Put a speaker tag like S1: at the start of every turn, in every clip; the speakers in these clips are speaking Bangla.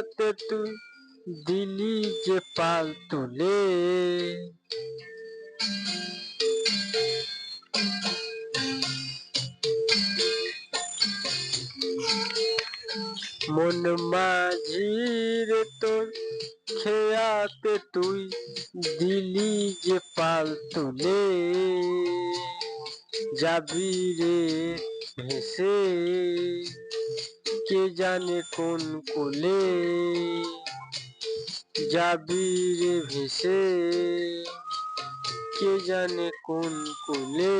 S1: খেয়াতে তুই দিলি যে পাল তুলে। মন মাঝির তোর খেয়াতে তুই দিলি যে পাল তুলে। যাবি রে ভেসে কে জানে কোন কোলে। যাবি রে ভেসে কে জানে কোন কোলে।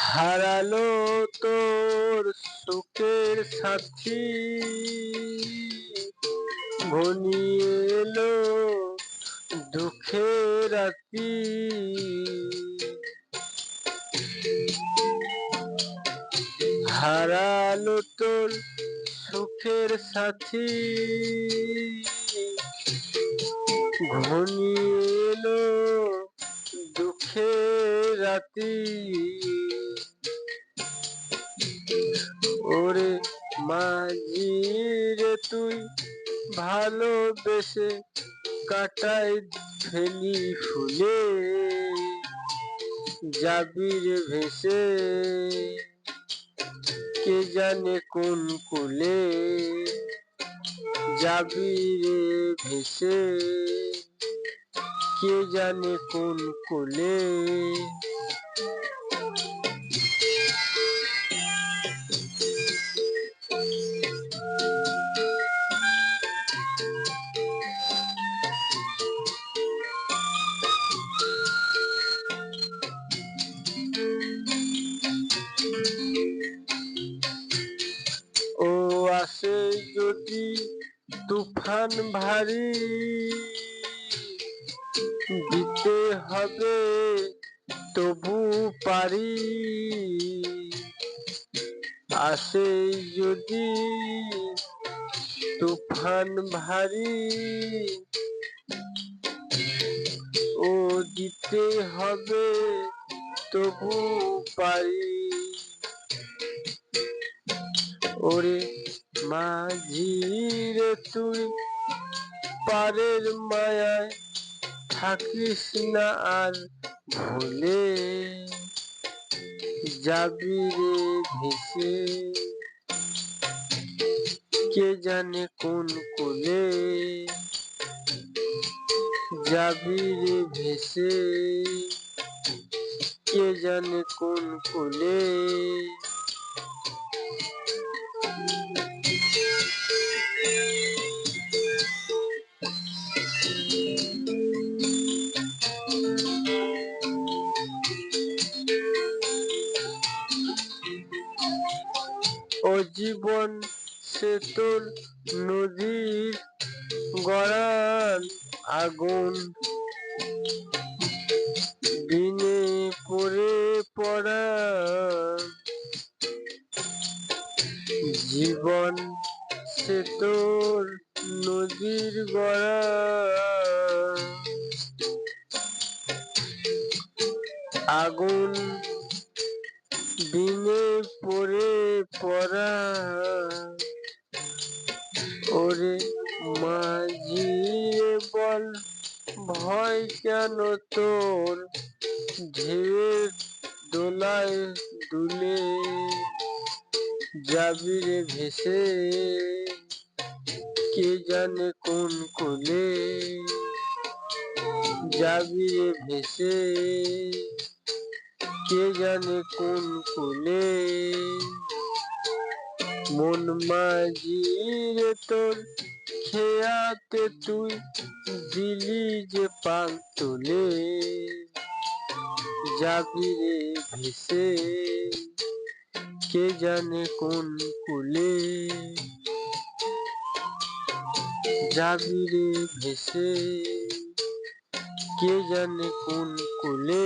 S1: হারালো তোর সুখের সাথী, ঘনিয়ে এলো দুঃখের রাতি। হারালো তোর সুখের সাথী, ঘনিয়ে এলো দুঃখের রাতি। ওরে মাঝি রে তুই ভালোবেসে কাটাই ফেলি ফুলে। যাবি রে ভেসে কে জানে কোন কোলে। যাবি রে ভেসে কে জানে কোন কোলে। ও আসে যদি তুফান ভারী, দিতে হবে তবু পারি। আসে যদি তুফান ভারী, ও দিতে হবে তবু পারি। ওরে মাঝি রে তুই পারের মায়ায় থাকিস না আর ভুলে। যাবি রে ভেসে কে জানে কোন কোলে। যাবি রে ভেসে কে জানে কোন কোলে। ও জীবন সে তোর নদীর গড়ান আগুন, দিনে পড়ে পড়া। জীবন সে তোর নদীর গড়া আগুন, দিনে পড়ে পড়া। ওরে মাঝি বল ভয় কেন তোর ঢেউয়ের দোলায় দুলে। যাবি রে ভেসে কে জানে কোন কোলে। যাবি রে ভেসে কে জানে কোন কোলে। মন মাঝি রে তোর খেয়াতে তুই দিলি যে পাল তুলে। যাবি রে ভেসে কে জানে কোন কুলে যাবি রে ভেসে, কে জানে কোন কুলে